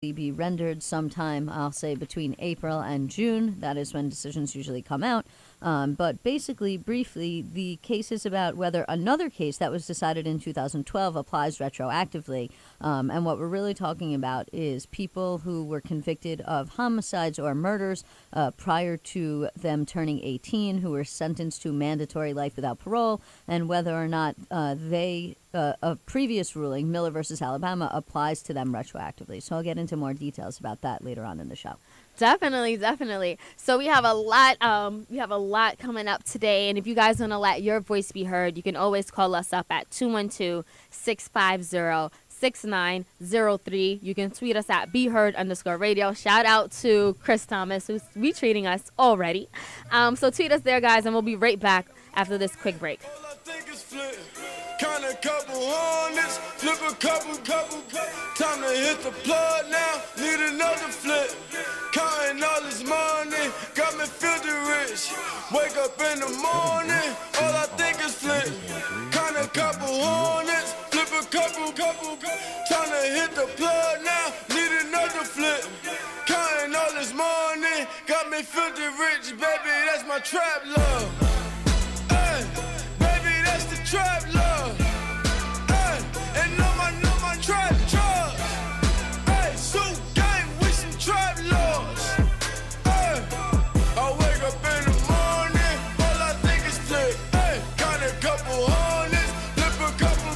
be rendered sometime, I'll say, between April and June. That is when decisions usually come out. But basically, briefly, the case is about whether another case that was decided in 2012 applies retroactively. And what we're really talking about is people who were convicted of homicides or murders prior to them turning 18, who were sentenced to mandatory life without parole, and whether or not a previous ruling, Miller versus Alabama, applies to them retroactively. So I'll get into more details about that later on in the show. Definitely. So we have a lot coming up today, and if you guys want to let your voice be heard, you can always call us up at 212-650-6903. You can tweet us at BeHeard_radio. Shout out to Chris Thomas, who's retweeting us already. So tweet us there, guys, and we'll be right back after this quick break. Count a couple hundreds, flip a couple. Time to hit the plug now, need another flip. Counting all this money, got me filthy rich. Wake up in the morning, all I think is flip. Count a couple hundreds, flip a couple. Time to hit the plug now, need another flip. Counting all this money, got me filthy rich, baby, that's my trap love. Hey, baby, that's the trap love. Trap drugs, hey, suit gang with some trap laws. Hey, I wake up in the morning, all I think is flip. Hey, count a couple hundreds, flip a couple.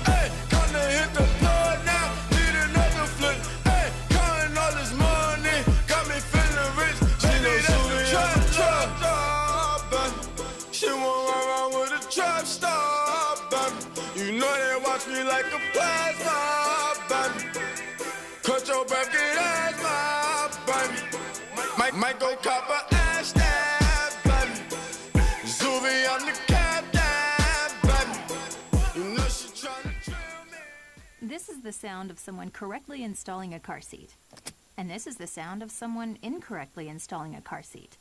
Hey, gonna hit the plug now, need another flip. Hey, counting all this money, got me feeling rich. Baby, that's the trap baby. She won't run around with a trap star, baby. You know they watch me like a plasma. Cut your breath, get asthma, baby. Might go cop a ash dab, baby. Zuby, I'm the captain, baby. You know she tryna drill me. This is the sound of someone correctly installing a car seat. And this is the sound of someone incorrectly installing a car seat.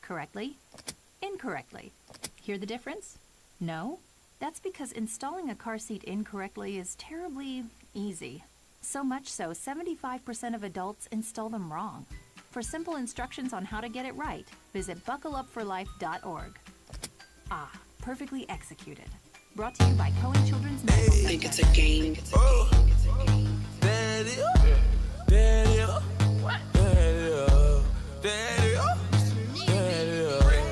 Correctly, incorrectly. Hear the difference? No? That's because installing a car seat incorrectly is terribly easy. So much so, 75% of adults install them wrong. For simple instructions on how to get it right, visit buckleupforlife.org. Ah, perfectly executed. Brought to you by Cohen Children's Medical Center. Think it's a game. Oh, daddy, daddy, what? Daddy,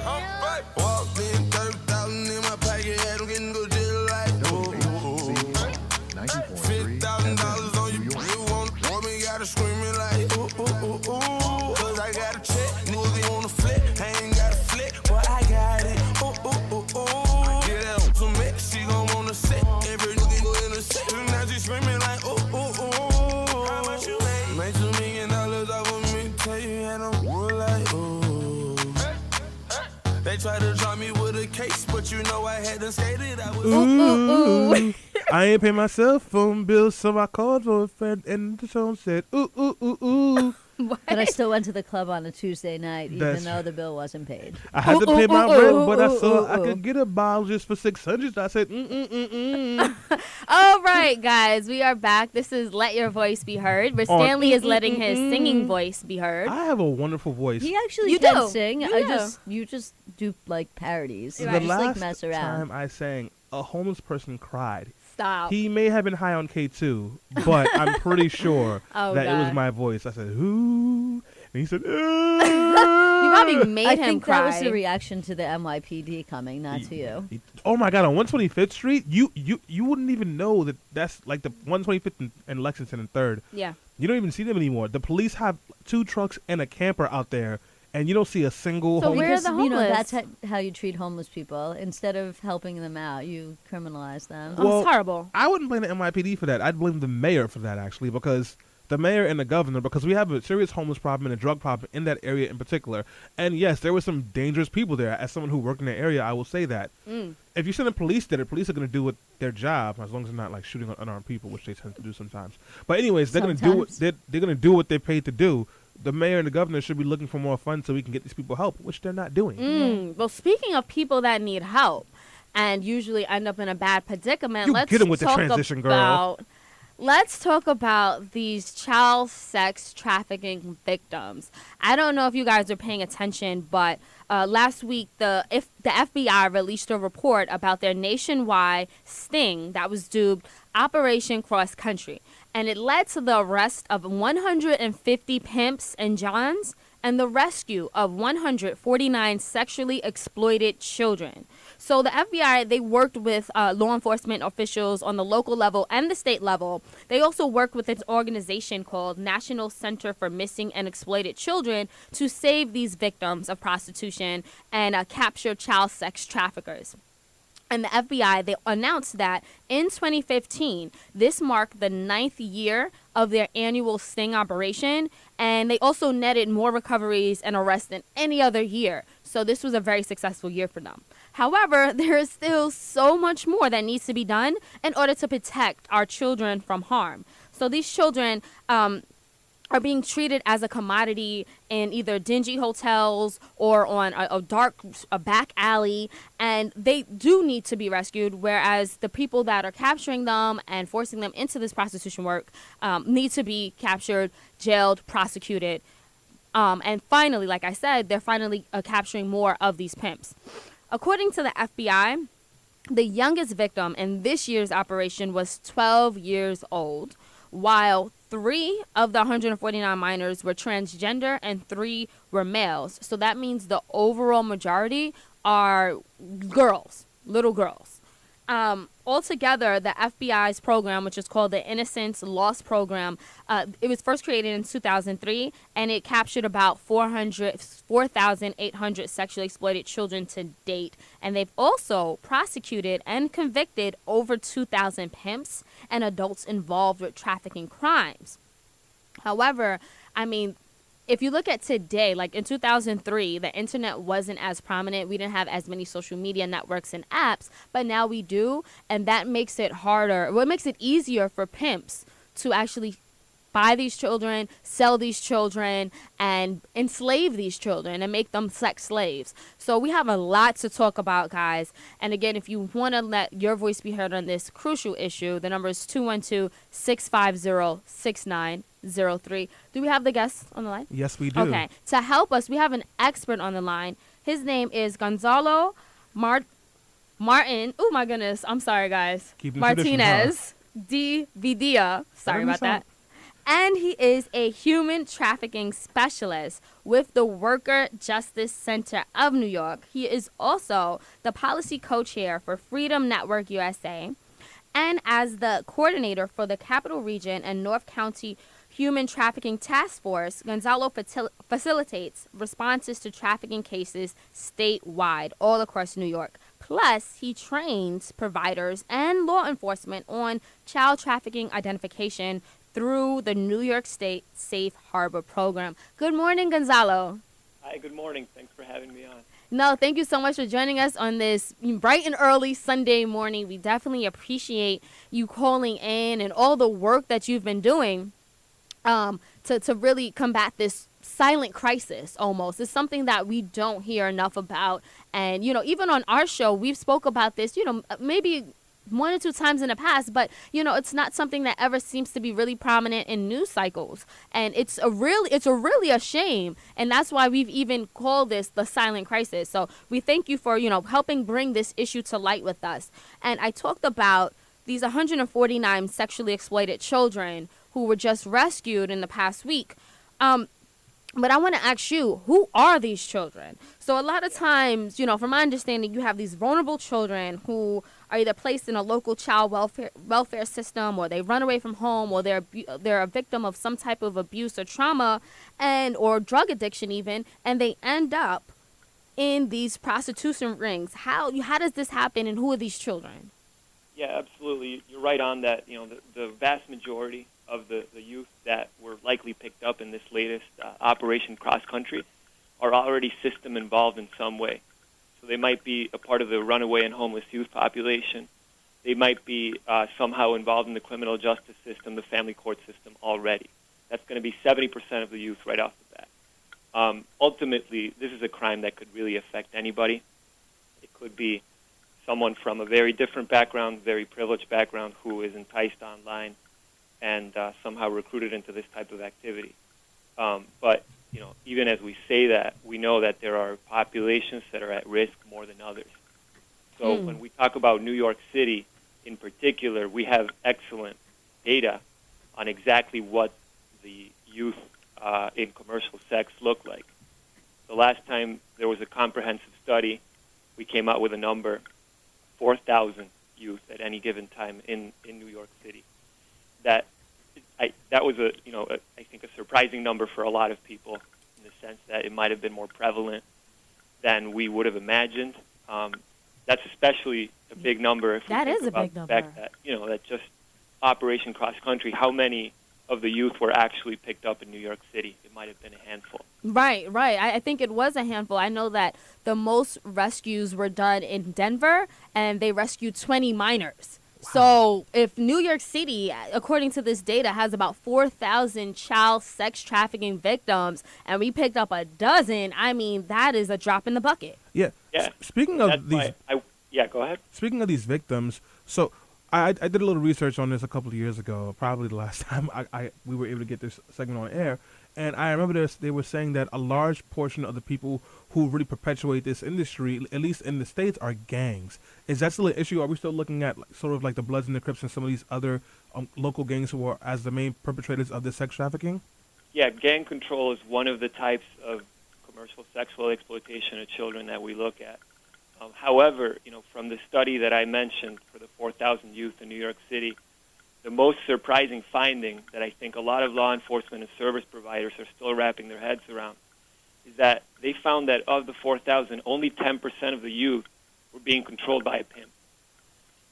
I'm back. Walked in, 30,000 in my pocket, had them getting go jail like $50,000 on you. You want me, gotta screaming like ooh. Cause I got a check, niggas on the flip. I ain't got a flip, but I got it. Ooh. Get out some mix, she gon' wanna sit. Every nigga go in the set. Now she screaming like ooh. How much you made? Made $2 million off of me. Tell you had them wood like ooh. They tried to drop me with a case, but you know I had to skate it. I was ooh. I ain't pay my cell phone bill, so I called for a friend, and the phone said, ooh. But I still went to the club on a Tuesday night, even though the bill wasn't paid. I had to pay my rent, but I saw I could get a bottle just for $600. I said, All right, guys, we are back. This is Let Your Voice Be Heard, where Stanley is letting his singing voice be heard. I have a wonderful voice. He actually can sing. You just do like parodies. The Just last like mess around. time I sang, a homeless person cried. Stop. He may have been high on K2, but I'm pretty sure that it was my voice. I said, who? And he said, You probably made I him think cry. that was the reaction to the NYPD coming, not to you. Oh my God! On 125th Street, you wouldn't even know that that's like the 125th and Lexington and 3rd. Yeah. You don't even see them anymore. The police have 2 trucks and a camper out there, and you don't see a single. So where are the You know, homeless? that's how you treat homeless people. Instead of helping them out, you criminalize them. Oh, it's horrible. I wouldn't blame the NYPD for that. I'd blame the mayor for that, actually, because the mayor and the governor, because we have a serious homeless problem and a drug problem in that area in particular. And yes, there were some dangerous people there. As someone who worked in the area, I will say that. If you send the police there, the police are going to do their job, as long as they're not like shooting on unarmed people, which they tend to do sometimes. But anyways, they're going to do they're going to do what they're paid to do. The mayor and the governor should be looking for more funds so we can get these people help, which they're not doing. Well, speaking of people that need help and usually end up in a bad predicament, let's get 'em with the talk transition, girl. about let's talk about these child sex trafficking victims. I don't know if you guys are paying attention, but last week the FBI released a report about their nationwide sting that was dubbed Operation Cross Country, and it led to the arrest of 150 pimps and johns and the rescue of 149 sexually exploited children. So the FBI, they worked with law enforcement officials on the local level and the state level. They also worked with an organization called National Center for Missing and Exploited Children to save these victims of prostitution and capture child sex traffickers. And the FBI, they announced that in 2015, this marked the 9th year of their annual sting operation, and they also netted more recoveries and arrests than any other year. So this was a very successful year for them. However, there is still so much more that needs to be done in order to protect our children from harm. So these children are being treated as a commodity in either dingy hotels or on a dark back alley, and they do need to be rescued, whereas the people that are capturing them and forcing them into this prostitution work need to be captured, jailed, prosecuted. And finally, like I said, they're finally capturing more of these pimps. According to the FBI, the youngest victim in this year's operation was 12 years old, while 3 of the 149 minors were transgender and 3 were males. So that means the overall majority are girls, little girls. Altogether, the FBI's program, which is called the Innocence Lost Program, it was first created in 2003, and it captured about 4,800 sexually exploited children to date. And they've also prosecuted and convicted over 2,000 pimps and adults involved with trafficking crimes. However, I mean, if you look at today, like in 2003, the internet wasn't as prominent. We didn't have as many social media networks and apps, but now we do. And that makes it harder. Well, it makes it easier for pimps to actually buy these children, sell these children, and enslave these children and make them sex slaves. So we have a lot to talk about, guys. And again, if you want to let your voice be heard on this crucial issue, the number is 212-650-6903. Do we have the guest on the line? Yes, we do. Okay. To help us, we have an expert on the line. His name is Gonzalo Martin. Oh, my goodness. I'm sorry, guys. Martinez D. Vidia. Sorry about that. And he is a human trafficking specialist with the Worker Justice Center of New York. He is also the policy co-chair for Freedom Network USA and as the coordinator for the Capital Region and North County Human Trafficking Task Force. Gonzalo facilitates responses to trafficking cases statewide, all across New York. Plus, he trains providers and law enforcement on child trafficking identification through the New York State Safe Harbor Program. Good morning, Gonzalo. Hi, good morning. Thanks for having me on. No, thank you so much for joining us on this bright and early Sunday morning. We definitely appreciate you calling in and all the work that you've been doing to really combat this silent crisis almost. It's something that we don't hear enough about. And, you know, even on our show, we've spoke about this, you know, maybe 1 or 2 times in the past, but you know, it's not something that ever seems to be really prominent in news cycles, and it's really a shame, and that's why we've even called this the silent crisis. So we thank you for, you know, helping bring this issue to light with us. And I talked about these 149 sexually exploited children who were just rescued in the past week. But I want to ask you, who are these children? So a lot of times, you know, from my understanding, you have these vulnerable children who are either placed in a local child welfare system, or they run away from home, or they're a victim of some type of abuse or trauma, or drug addiction even, and they end up in these prostitution rings. How does this happen, and who are these children? Yeah, absolutely. You're right on that. You know, the vast majority of the youth that were likely picked up in this latest Operation Cross Country are already system involved in some way. So they might be a part of the runaway and homeless youth population. They might be somehow involved in the criminal justice system, the family court system already. That's going to be 70% of the youth right off the bat. Ultimately, this is a crime that could really affect anybody. It could be someone from a very different background, very privileged background, who is enticed online and somehow recruited into this type of activity. But even as we say that, we know that there are populations that are at risk more than others. So when we talk about New York City in particular, we have excellent data on exactly what the youth in commercial sex look like. The last time there was a comprehensive study, we came out with a number, 4,000 youth at any given time in New York City. That was I think a surprising number for a lot of people in the sense that it might have been more prevalent than we would have imagined. That's especially a big number if we That think is a about big the number. fact that that just Operation Cross Country, how many of the youth were actually picked up in New York City? It might have been a handful. Right. I think it was a handful. I know that the most rescues were done in Denver, and they rescued 20 minors. Wow. So if New York City, according to this data, has about 4,000 child sex trafficking victims, and we picked up a dozen, I mean, that is a drop in the bucket. Yeah. Speaking of these, go ahead. Speaking of these victims, so I did a little research on this a couple of years ago, probably the last time we were able to get this segment on air. And I remember they were saying that a large portion of the people who really perpetuate this industry, at least in the States, are gangs. Is that still an issue? Are we still looking at sort of like the Bloods and the Crips and some of these other local gangs who are as the main perpetrators of this sex trafficking? Yeah, gang control is one of the types of commercial sexual exploitation of children that we look at. However, from the study that I mentioned for the 4,000 youth in New York City, the most surprising finding that I think a lot of law enforcement and service providers are still wrapping their heads around is that they found that of the 4,000, only 10% of the youth were being controlled by a pimp.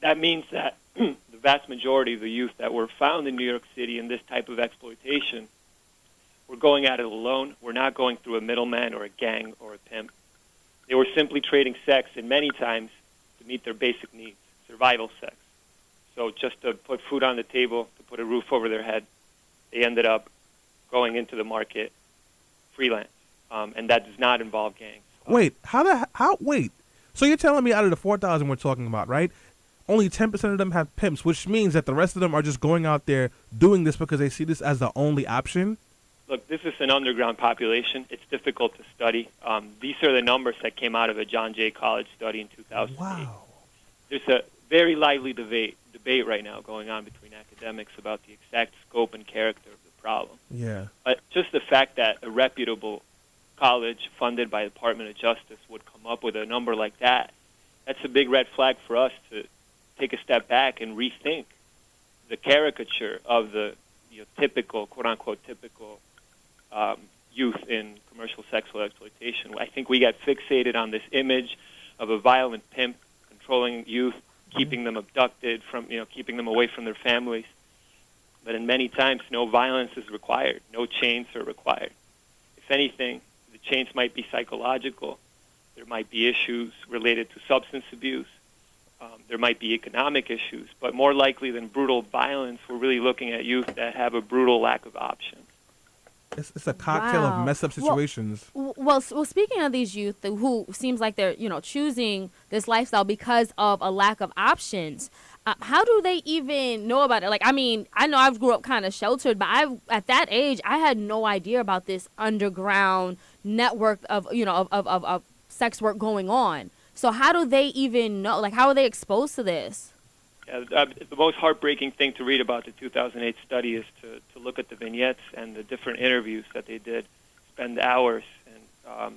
That means that the vast majority of the youth that were found in New York City in this type of exploitation were going at it alone. We're not going through a middleman or a gang or a pimp. They were simply trading sex, and many times to meet their basic needs, survival sex. So just to put food on the table, to put a roof over their head, they ended up going into the market freelance, and that does not involve gangs. Wait, wait. So you're telling me out of the 4,000 we're talking about, right? Only 10% of them have pimps, which means that the rest of them are just going out there doing this because they see this as the only option? Look, this is an underground population. It's difficult to study. These are the numbers that came out of a John Jay College study in 2008. Wow. There's a very lively debate right now going on between academics about the exact scope and character of the problem. Yeah. But just the fact that a reputable college funded by the Department of Justice would come up with a number like that, that's a big red flag for us to take a step back and rethink the caricature of the typical, quote-unquote, typical youth in commercial sexual exploitation. I think we get fixated on this image of a violent pimp controlling youth, keeping them abducted from, keeping them away from their families. But in many times, no violence is required. No chains are required. If anything, the chains might be psychological. There might be issues related to substance abuse. There might be economic issues. But more likely than brutal violence, we're really looking at youth that have a brutal lack of options. It's a cocktail of messed up situations. Well, speaking of these youth who seems like they're, choosing this lifestyle because of a lack of options, how do they even know about it? Like, I mean, I know I grew up kind of sheltered, but at that age, I had no idea about this underground network of sex work going on. So how do they even know? Like, how are they exposed to this? The most heartbreaking thing to read about the 2008 study is to look at the vignettes and the different interviews that they did, spend hours and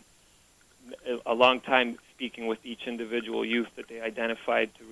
a long time speaking with each individual youth that they identified to